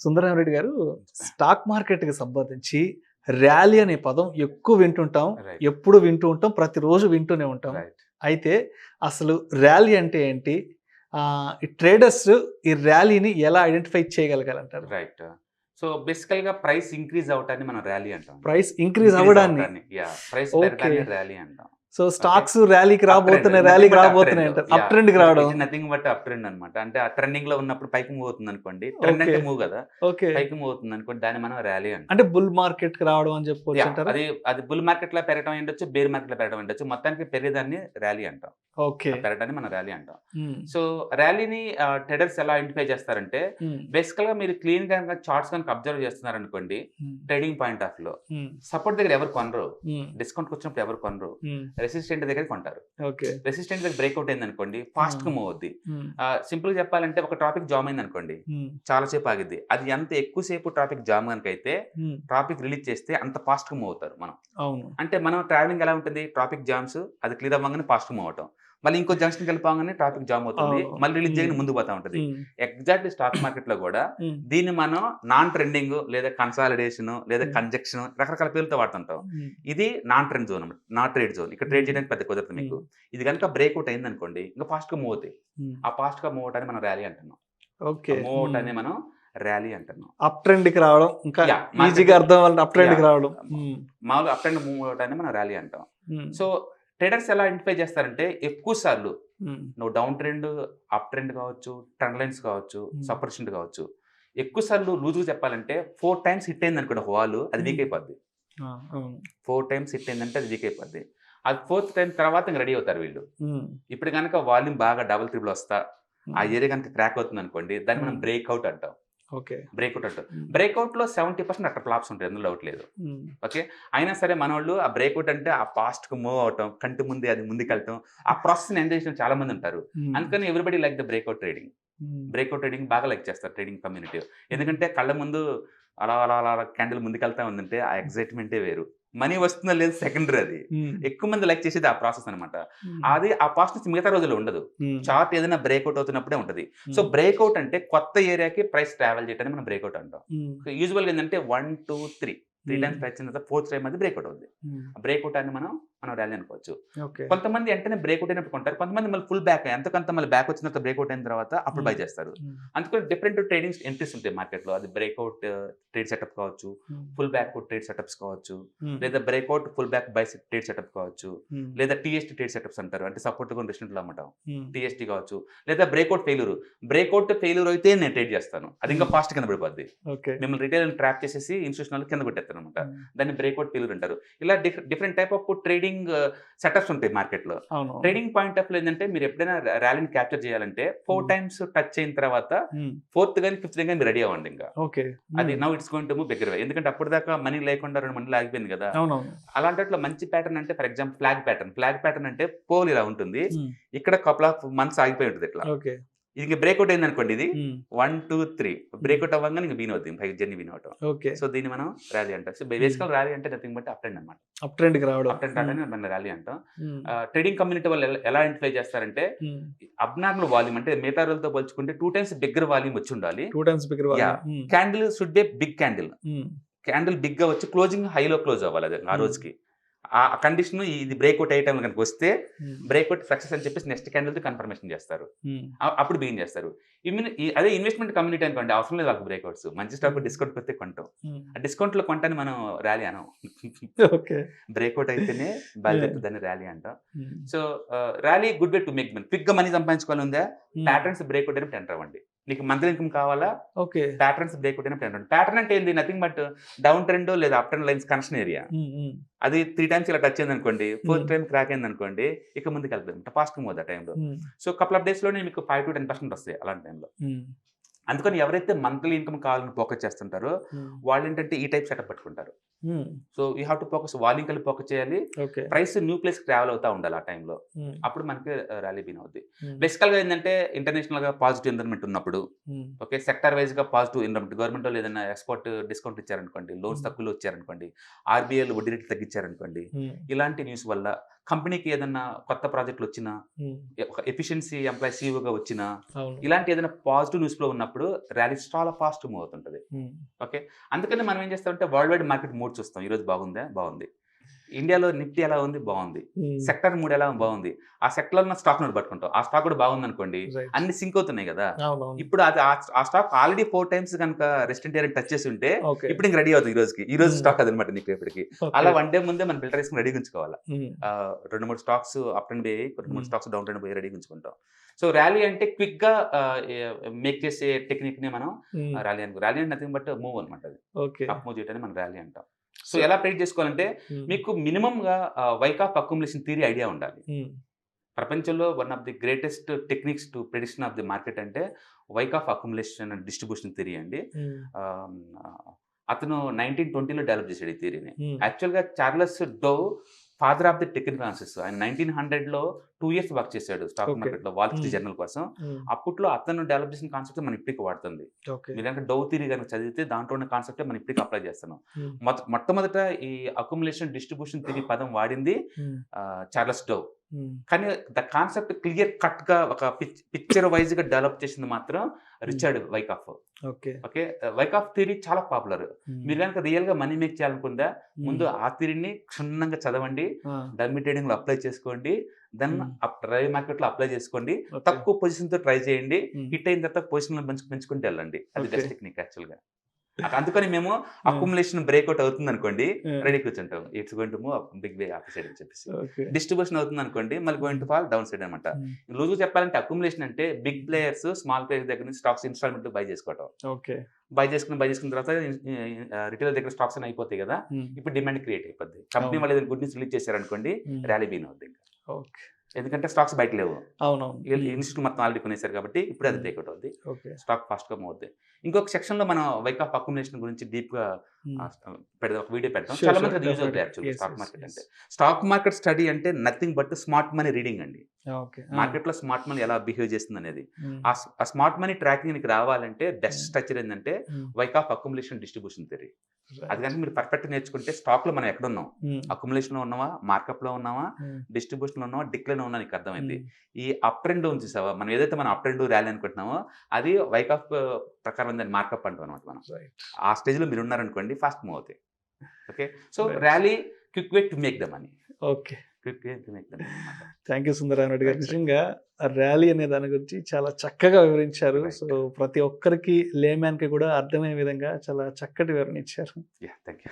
సుందరరామరెడ్డి గారు, స్టాక్ మార్కెట్‌కి సంబంధించి ర్యాలీ అనే పదం ఎక్కువ వింటుంటాం. రైట్. ఎప్పుడు వింటూ ఉంటాం. ప్రతిరోజు వింటూనే ఉంటాం. రైట్. అయితే అసలు ర్యాలీ అంటే ఏంటి? ఈ ట్రేడర్స్ ఈ ర్యాలీని ఎలా ఐడెంటిఫై చేయగలగాలంటారు? రైట్. సో బేసికల్‌గా ప్రైస్ ఇంక్రీజ్ అవ్వటాన్ని మనం ర్యాలీ అంటాం. ప్రైస్ ఇంక్రీజ్ అవ్వడాన్ని. Price okay. పెరగడాన్ని ర్యాలీ అంటాం. So okay. స్టాక్స్ ర్యాలీకి అప్ ట్రెండ్. రాబోతున్నాయి, నథింగ్ ర్యాలీకి బట్ అప్ రాబోతున్నాయి ట్రెండ్. అంటారు. అప్ ట్రెండ్‌కి రావడం. It nothing but up trend అన్నమాట. అంటే ఆ ట్రెండింగ్‌లో ఉన్నప్పుడు పైకి మూవ్ అవుతుంది అనుకోండి. Trend okay. అంటే మూవ్ కదా! ఓకే. పైకి మూవ్ అవుతుంది అనుకోండి. దాన్ని మనం ర్యాలీ అంటాం. అంటే బుల్ మార్కెట్‌కి రావడం అని చెప్పుకోవచ్చు అంటారా? అది బుల్ మార్కెట్‌లో పెరగడం అయ్యుండొచ్చు, బేర్ మార్కెట్‌లో పెరగడం అయ్యుండొచ్చు. మొత్తానికి పెరిగేదాన్ని ర్యాలీ అంటాం. ఓకే. ఆ పెరగడాన్ని మనం ర్యాలీ అంటాం. హ్మ్. సో ర్యాలీని ట్రేడర్స్ ఎలా ఐడెంటిఫై చేస్తారంటే హ్మ్. బేసికల్‌గా మీరు క్లీన్‌గా గనక చార్ట్స్ గనక అబ్జర్వ్ చేస్తున్నారనుకోండి, హ్మ్. ట్రేడింగ్ పాయింట్ ఆఫ్ వ్యూలో హ్మ్. సపోర్ట్ దగ్గర ఎవరు కొనరు. హ్మ్. డిస్కౌంట్‌కి వచ్చినప్పుడు ఎవరు కొనరు. హ్మ్. రెసిస్టెంట్ దగ్గర కొంటారు. ఓకే. రెసిస్టెంట్ దగ్గర బ్రేక్అవుట్ అయిందనుకోండి, ఫాస్ట్‌గా హ్మ్. మూవ్ అవుద్ది. హ్మ్. సింపుల్‌గా చెప్పాలంటే ఒక ట్రాఫిక్ జామ్ అయిందనుకోండి, హ్మ్. చాలా సేపు ఆగిద్ది. అది ఎంత ఎక్కువ సేపు ట్రాఫిక్ జామ్ గనుకైతే హ్మ్. ట్రాఫిక్ రిలీజ్ చేస్తే అంత ఫాస్ట్‌గా మూవ్ అవుతారు మనం. అవును. అంటే మనం ట్రావెలింగ్ ఎలా ఉంటుంది? ట్రాఫిక్ జామ్స్ అది క్లియర్ అవ్వంగానే ఫాస్ట్‌గా మూవ్ అవ్వటం. మళ్ళీ ఇంకో జంక్షన్‌కి వెళ్ళిపోగానే ట్రాఫిక్ జామ్ అవుతుంది. అవును. మళ్ళీ రిలీజ్ హ్మ్. చేయగానే ముందుకు పోతా ఉంటది. హ్మ్. ఎగ్జాక్ట్‌లీ స్టాక్ మార్కెట్‌లో గూడా హ్మ్. దీన్ని మనం నాన్ ట్రెండింగ్ లేదా కన్సాలిడేషన్ లేదా హ్మ్. కంజక్షన్ రకరకాల పేర్లతో వాడుతుంటాం. హ్మ్. ఇది నాన్ ట్రెండ్ జోన్ అన్నమాట. Not trade zone. ఇక్కడ ట్రేడ్ హ్మ్. చేయడానికి పెద్ద కుదరదు మీకు. హ్మ్. ఇది గనుక బ్రేక్అవుట్ అయిందనుకోండి, ఇంకా ఫాస్ట్‌గా మూవ్ అవుతాయి. హ్మ్. ఆ ఫాస్ట్‌గా మూవ్ అవ్వటాన్ని మనం ర్యాలీ అంటున్నాం. ఓకే. మూవ్ హ్మ్. అవ్వటాన్ని మనం ర్యాలీ అంటున్నాం. అప్ ట్రెండ్‌కి రావడం ఇంకా మార్కెట్ ఈజీగా అర్థం అవ్వాలంటే అప్ ట్రెండ్‌కి యాహ్! రావడం. హ్మ్. మామూలుగా అప్ అండ్ మూవ్ అవ్వటాన్ని మనం ర్యాలీ అంటాం. హ్మ్. సో ట్రేడర్స్ ఎలా ఐడెంటిఫై చేస్తారంటే ఎక్కువ సార్లు హ్మ్. నువ్వు డౌన్ ట్రెండ్, అప్ ట్రెండ్ కావచ్చు, ట్రెండ్ లైన్స్ కావచ్చు, హ్మ్. సపోర్షన్ కావచ్చు. ఎక్కువ సార్లు లూజ్‌గా చెప్పాలంటే 4 టైమ్స్ హిట్ అయిందనుకోండి ఒక వాల్ అది వీక్ హ్మ్. అయిపోద్ది. ఆ! అవును. 4 టైమ్స్ హిట్ అయిందంటే అది వీక్ అయిపోద్ది. అది ఫోర్త్ టైమ్ తర్వాత ఇంక రెడీ అవుతారు వీళ్ళు. హ్మ్. ఇప్పుడు గనక వాల్యూమ్ బాగా డబుల్, ట్రిపుల్ వస్తా ఆ హ్మ్. ఏరియా గనక క్రాక్ అవుతుందనుకోండి దాన్ని మనం హ్మ్. బ్రేక్‌ఔట్ అంటాం. ఓకే. బ్రేక్‌ఔట్ అంటాం. హ్మ్. బ్రేక్‌ఔట్‌లో 70% అట్టర్ ఫ్లాప్స్ ఉంటాయి. అందులో డౌట్ లేదు. హ్మ్. ఓకే. అయినా సరే మనోళ్ళు ఆ బ్రేక్‌ఔట్ అంటే ఆ ఫాస్ట్‌గా మూవ్ అవ్వటం, కంటి ముందే అది ముందుకెళ్ళటం, ఆ ప్రాసెస్‌ని ఎంజాయ్ చేసిన చాలా మంది ఉంటారు. హ్మ్. అందుకని everybody like the breakout trading. హ్మ్. బ్రేక్‌ఔట్ ట్రేడింగ్ బాగా లైక్ చేస్తారు ట్రేడింగ్ కమ్యూనిటీ. హ్మ్. ఎందుకంటే కళ్ళ ముందు అలా, అలా, అలా, అలా క్యాండిల్ ముందుకెళ్తా ఉందంటే ఆ ఎక్సైట్‌మెంటే వేరు. మనీ వస్తుందో లేదో సెకండరీ అది. హ్మ్. ఎక్కువ మంది లైక్ చేసేది ఆ ప్రాసెస్ అనమాట. హ్మ్. అది ఆ ప్రాసెస్ మిగతా రోజుల్లో ఉండదు. హ్మ్. చార్ట్ ఏదైనా బ్రేక్‌ఔట్ అవుతున్నప్పుడే ఉంటది. సో, హ్మ్. బ్రేక్‌ఔట్ అంటే కొత్త ఏరియాకి ప్రైస్ ట్రావెల్ చేయటాన్ని మనం బ్రేక్‌ఔట్ అంటాం. హ్మ్. సో, యూజువల్‌గా ఏందంటే 1, 2, 3 హ్మ్. టైమ్స్ టచ్ అయిన తర్వాత ఫోర్త్ టైమ్ అది బ్రేక్‌ఔట్ అవుద్ది. హ్మ్. ఆ బ్రేక్‌ఔట్ అని మనం ర్యాలీ అనుకోవచ్చు. ఓకే. కొంతమంది వెంటనే బ్రేక్‌ఔట్ అయినప్పుడు కొంటారు. కొంతమంది మళ్ళీ ఫుల్ బ్యాక్ ఎంతో కొంత మళ్ళీ బ్యాక్ వచ్చిన తర్వాత బ్రేక్‌ఔట్ అయిన తర్వాత అప్పుడు బై హ్మ్. చేస్తారు. హ్మ్. అందుకని డిఫరెంట్ ట్రేడింగ్ ఎంట్రీస్ ఉంటాయి మార్కెట్‌లో. అది బ్రేక్‌ఔట్ ట్రేడ్ సెటప్ కావచ్చు, హ్మ్. ఫుల్ బ్యాక్ ట్రేడ్ సెటప్స్ కావచ్చు, హ్మ్. లేదా breakout pull back buy trade setup కావచ్చు, హ్మ్. లేదా టీఎస్టీ ట్రేడ్ సెటప్స్ అంటారు. అంటే సపోర్ట్ కొని రెసిస్టెంట్‌లో అమ్మటం. హ్మ్. టీఎస్టీ కావచ్చు, లేదా బ్రేక్‌ఔట్ ఫెయిల్యూర్. బ్రేక్‌ఔట్ ఫెయిల్యూర్ అయితే నేను ట్రేడ్ చేస్తాను. అది ఇంకా హ్మ్. ఫాస్ట్ కింద పడిపోద్ది. ఓకే. మిమ్మల్ని రిటైల్‌ని ట్రాప్ చేసేసి ఇన్స్టిట్యూషనల్ కింద కొట్టేస్తారనమాట. హ్మ్. దాన్ని బ్రేక్‌ఔట్ ఫెయిల్యూర్ అంటారు. ఇలా different type of trading setups ఉంటాయి మార్కెట్‌లో. అవును. ట్రేడింగ్ పాయింట్ ఆఫ్ వ్యూ ఏందంటే మీరు ఎప్పుడైనా ర్యాలీని క్యాప్చర్ చేయాలంటే 4 హ్మ్. టైమ్స్ టచ్ అయిన తర్వాత హ్మ్. ఫోర్త్ గాని, ఫిఫ్త్ గాని మీరు రెడీ అవ్వండి ఇంకా. ఓకే. అది హ్మ్. Now it's going to move bigger వే. ఎందుకంటే అప్పటిదాకా మనీ లేకుండా 2 మంత్లు ఆగిపోయింది కదా! అవునవును. అలాంటట్లో మంచి ప్యాటర్న్ అంటే for example flag pattern. Flag pattern అంటే పోల్ ఇలా ఉంటుంది. హ్మ్. ఇక్కడ కపుల్ ఆఫ్ మంత్స్ ఆగిపోయి ఉంటది ఇట్లా. ఓకే. ఇది ఇంక బ్రేక్‌ఔట్ అయిందనుకోండి ఇది. హ్మ్. 1, 2, 3 హ్మ్. బ్రేక్‌ఔట్ అవ్వంగానే ఇంక విన్ అవుద్ది. పైకి జర్నీ విన్ అవ్వటం. ఓకే. సో, దీన్ని మనం ర్యాలీ అంటాం. సో, హ్మ్. బేసికల్ ర్యాలీ అంటే నథింగ్ బట్ అప్ ట్రెండ్ అన్నమాట. అప్ ట్రెండ్‌కి రావడం. అప్ ట్రెండ్ హ్మ్. రావడాన్ని మనం ర్యాలీ అంటాం. హ్మ్. ట్రేడింగ్ కమ్యూనిటీ వాళ్ళు ఎలా ఐడెంటిఫై చేస్తారంటే హ్మ్. అబ్నార్మల్ వాల్యూమ్ అంటే మిగతా రోజులతో పోల్చుకుంటే 2 టైమ్స్ బిగ్గర్ వాల్యూమ్ వచ్చుండాలి. 2 times bigger volume. Hmm. Candle should be big candle. Hmm. Candle బిగ్‌గా వచ్చి క్లోజింగ్ హైలో క్లోజ్ అవ్వాలి అది ఆ హ్మ్. రోజుకి. ఆ కండిషన్ ఇది బ్రేక్‌ఔట్ అయ్యే టైంలో గనుక వస్తే హ్మ్. బ్రేక్‌ఔట్ సక్సెస్ అని చెప్పేసి నెక్స్ట్ క్యాండిల్‌తో కన్ఫర్మేషన్ చేస్తారు. హ్మ్. అప్పుడు బిగిన్ చేస్తారు. అదే ఇన్వెస్ట్‌మెంట్ కమ్యూనిటీ అనుకోండి అవసరం లేదు వాళ్ళకి బ్రేక్‌ఔట్స్. మంచి స్టాక్ హ్మ్. డిస్కౌంట్‌కి వస్తే కొంటాం. హ్మ్. ఆ డిస్కౌంట్‌లో కొంటాన్ని మనం ర్యాలీ అనం. ఓకే. బ్రేక్‌ఔట్ అయితేనే యాహ్! బయలుదేరితే దాన్ని ర్యాలీ అంటాం. హ్మ్. So, rally good way to make money. క్విక్‌గా మనీ సంపాదించుకోవాలి ఉందా? హ్మ్. ప్యాటర్న్స్ బ్రేక్‌ఔట్ అయినప్పుడు ఎంటర్ అవ్వండి. నీకు మంత్లీ ఇన్‌కమ్ కావాలా? ఓకే. ప్యాటర్న్స్ బ్రేక్‌ఔట్ అయినప్పుడు ఎంటర్ అవ్వండి. ప్యాటర్న్ అంటే ఏంది? నథింగ్ బట్ డౌన్ ట్రెండ్ లేదా up trend lines connection area. హ్మ్. హ్మ్. అది 3 టైమ్స్ ఇలా టచ్ అయిందనుకోండి, హ్మ్. ఫోర్త్ టైమ్ క్రాక్ అయిందనుకోండి, ఇక ముందుకెళ్తదనమాట. ఫాస్ట్‌గా మూవ్ అవుద్ది ఆ టైంలో. హ్మ్. సో, కపుల్ ఆఫ్ డేస్‌లోనే మీకు 5-10% వస్తాయి అలాంటి టైంలో. హ్మ్. అందుకని ఎవరైతే మంత్లీ ఇన్‌కమ్ కావాలని ఫోకస్ చేస్తుంటారో, హ్మ్. వాళ్ళేంటంటే ఈ టైప్ సెటప్ పట్టుకుంటారు. హ్మ్. So, you have to focus volume కలిపి ఫోకస్ చేయాలి. ఓకే. ప్రైస్ న్యూ ప్లేస్‌కి ట్రావెల్ అవుతా ఉండాలి ఆ టైంలో. హ్మ్. అప్పుడు మనకి ర్యాలీ బిగిన్ అవుద్ది. హ్మ్. బేసికల్‌గా ఏందంటే ఇంటర్నేషనల్‌గా పాజిటివ్ ఎన్విరాన్మెంట్ ఉన్నప్పుడు, హ్మ్. ఓకే. సెక్టార్ వైస్‌గా పాజిటివ్ ఎన్విరాన్మెంట్ గవర్నమెంట్ వాళ్ళు ఏదైనా ఎక్స్‌పోర్ట్ డిస్కౌంట్ ఇచ్చారనుకోండి, లోన్స్ హ్మ్. తక్కువలో ఇచ్చారనుకోండి, ఆర్‌బీఐలు వడ్డీ రేట్లు తగ్గించారనుకోండి, హ్మ్. ఇలాంటి న్యూస్ వల్ల కంపెనీకి ఏదన్నా కొత్త ప్రాజెక్టులు వచ్చినా, ఒక ఎఫిషియన్సీ ఎంప్లాయీ సీఈఓగా వచ్చినా, అవును. ఇలాంటి ఏదైనా పాజిటివ్ న్యూస్ ఫ్లో ఉన్నప్పుడు ర్యాలీ చాలా ఫాస్ట్ మూవ్ అవుతుంటది. ఓకే. అందుకని మనం ఏం చేస్తామంటే వరల్డ్ వైడ్ మార్కెట్ మూడ్ చూస్తాం. ఈరోజు బాగుందా? బాగుంది. ఇండియాలో నిఫ్టీ ఎలా ఉంది? బాగుంది. సెక్టార్ మూడ్ ఎలా బాగుంది. ఆ సెక్టార్‌లో ఉన్న స్టాక్ నోట్ పట్టుకుంటాం. ఆ స్టాక్ కూడా బాగుందనుకోండి, రైట్. అన్ని సింక్ అవుతున్నాయి కదా! అవునవును. ఇప్పుడు అది ఆ స్టాక్ ఆల్రెడీ 4 టైమ్స్ గనుక రెసిస్టెంట్ ఏరియాని టచ్ చేసి ఉంటే, ఓకే. ఇప్పుడు ఇంక రెడీ అవుతుంది ఈ రోజుకి. ఈ రోజు హ్మ్. స్టాక్ అదనమాట నీకు రేపటికి. ఓకే. అలా వన్ డే ముందే మనం ఫిల్టర్ చేసుకొని రెడీగా ఉంచుకోవాలి. హ్మ్. 2, 3 స్టాక్స్ అప్ ట్రెండ్ పోయాయి. 2, 3 హ్మ్. స్టాక్స్ డౌన్ ట్రెండ్ పోయి రెడీగా ఉంచుకుంటాం. సో, ర్యాలీ అంటే క్విక్‌గా మేక్ చేసే టెక్నిక్‌నే మనం హ్మ్. ర్యాలీ అనుకో. ర్యాలీ అంటే నథింగ్ బట్ మూవ్ అనమాట అది. ఓకే. అప్ మూవ్ చేయటాన్ని మనం ర్యాలీ అంటాం. సో, సో ఎలా ప్రెడిక్ట్ చేసుకోవాలంటే హ్మ్. మీకు మినిమమ్‌గా Wyckoff accumulation theory idea ఉండాలి. హ్మ్. ప్రపంచంలో one of the greatest techniques to prediction of the market అంటే Wyckoff accumulation and distribution theory అండి. హ్మ్. ఆహ్, అతను 1920లో డెవలప్ చేసాడు ఈ థియరీని. హ్మ్. యాక్చువల్‌గా Charles Dove father of the technical analysis. ఆయన 1900లో 2 ఇయర్స్ వర్క్ చేశాడు స్టాక్ ఓకే. మార్కెట్‌లో వాల్ స్ట్రీట్ హ్మ్. జర్నల్ కోసం. హ్మ్. అప్పట్లో అతను డెవలప్ చేసిన కాన్సెప్ట్ మనం ఇప్పటికి వాడుతుంది. ఓకే. మీరు గనుక డోవ్ థియరీ గనుక చదివితే దాంట్లో ఉన్న కాన్సెప్టే మనం ఇప్పటికి అప్లై చేస్తున్నాం. హ్మ్. మొట్టమొదట ఈ అక్యుములేషన్ డిస్ట్రిబ్యూషన్ థియరీ పదం వాడింది హ్మ్. Charles Dove. హ్మ్. కానీ ద కాన్సెప్ట్ క్లియర్ కట్‌గా ఒక పిక్చర్ వైస్‌గా డెవలప్ చేసింది మాత్రం హ్మ్. రిచర్డ్ వైకాఫ్. ఓకే. ఓకే. వైకాఫ్ థియరీ చాలా పాపులర్. హ్మ్. మీరు గనుక రియల్‌గా మనీ మేక్ చేయాలనుకుందా, ముందు హ్మ్. ఆ థియరీని క్షుణ్ణంగా చదవండి. ఆ! డమ్మీ ట్రేడింగ్‌లో అప్లై చేసుకోండి. దెన్ హ్మ్. డ్రై మార్కెట్‌లో అప్లై చేసుకోండి. ఓకే. తక్కువ పొజిషన్‌తో ట్రై చేయండి. హ్మ్. హిట్ అయిన తర్వాత పొజిషన్‌లో పెంచుకుంటూ వెళ్ళండి. అది ఓకే. బెస్ట్ టెక్నిక్ యాక్చువల్‌గా. అందుకని మేము ఆ! అక్యుములేషన్ బ్రేక్‌ఔట్ అవుతుందనుకోండి, ఆ! రెడీ కూర్చుంటాం. It's going to move up big way up side అని చెప్పేసి. ఓకే. డిస్ట్రిబ్యూషన్ అవుతుందనుకోండి, మళ్ళీ గోయింగ్ హ్మ్. టు ఫాల్ డౌన్ సైడ్ అనమాట. హ్మ్. లూజ్‌గా చెప్పాలంటే అక్యుములేషన్ అంటే బిగ్ ప్లేయర్స్, స్మాల్ ప్లేయర్స్ దగ్గర నుంచి స్టాక్స్ ఇన్‌స్టాల్‌మెంట్‌లో బై చేసుకోవటం. ఓకే. బై చేసుకున్న తర్వాత రిటైలర్ దగ్గర స్టాక్స్ అన్ని అయిపోతాయి గదా! హ్మ్. ఇప్పుడు డిమాండ్ క్రియేట్ అయిపోద్ది. కంపెనీ అవును. వాళ్ళు ఏదైనా గుడ్ న్యూస్ రిలీజ్ చేశారనుకోండి, హ్మ్. ర్యాలీ బీన్ అవుద్ది ఇంకా. ఓకే. ఎందుకంటే స్టాక్స్ బయట లేవు. అవునవును. హ్మ్. ఇన్స్టిట్యూట్ మొత్తం ఆల్రెడీ కొనేసారు కాబట్టి ఇప్పుడు అది హ్మ్. బ్రేక్‌ఔట్ అవుద్ది. ఓకే. స్టాక్ ఫాస్ట్‌గా మూవ్ అవుద్ది. ఇంకొక సెక్షన్‌లో మనం వైక్ ఆఫ్ అక్యుములేషన్ గురించి డీప్‌గా హ్మ్. పెడదాం. ఒక వీడియో పెడతాం. ష్యూర్. చాలా ష్యూర్. మందికి అది యూజ్ అవుద్ది డెఫినెట్‌గా. యాక్చువల్‌గా yes. Stock yes. Market yes. అంటే. స్టాక్ మార్కెట్ స్టడీ అంటే nothing but smart money reading అండి. ఓకే. ఆ! మార్కెట్‌లో స్మార్ట్ మనీ ఎలా బిహేవ్ చేస్తుందనేది. హ్మ్. ఆ స్మార్ట్ మనీ ట్రాకింగ్ నీకు రావాలంటే బెస్ట్ హ్మ్. స్ట్రక్చర్ ఏందంటే హ్మ్. వైక్ ఆఫ్ అక్యుములేషన్ డిస్ట్రిబ్యూషన్ థియరీ. అది రైట్. గనుక మీరు పర్ఫెక్ట్‌గా నేర్చుకుంటే స్టాక్‌లో మనం ఎక్కడున్నాం? హ్మ్. అక్యుములేషన్‌లో ఉన్నామా? మార్కప్‌లో ఉన్నామా? హ్మ్. డిస్ట్రిబ్యూషన్‌లో ఉన్నామా? డిక్లైన్‌లో ఉన్నామా నీకు అర్థమైద్ది. హ్మ్. ఈ అప్ అండ్ డౌన్ చూసావా? మనం ఏదైతే మనం అప్ అండ్ ర్యాలీ అనుకుంటున్నామో అది వైక్ ఆఫ్ ప్రకారం దాన్ని మార్కప్ అంటాం అనమాట మనం. రైట్. ఆ స్టేజ్‌లో మీరున్నారనుకోండి ఫాస్ట్ మూవ్ అవుతాయి. Okay. So, right. Rally quick way to make the money. Okay. Quick way to make the money అన్నమాట. థాంక్ యూ సుందరరామరెడ్డి గారు. రైట్. రైట్. నిజంగా ఆ ర్యాలీ అనే దాని గురించి చాలా చక్కగా వివరించారు. So, right. ప్రతి ఒక్కరికి లేమ్యాన్‌కి కూడా అర్థమయ్యే విధంగా చాలా చక్కటి వివరణ ఇచ్చారు. యాహ్! Thank you.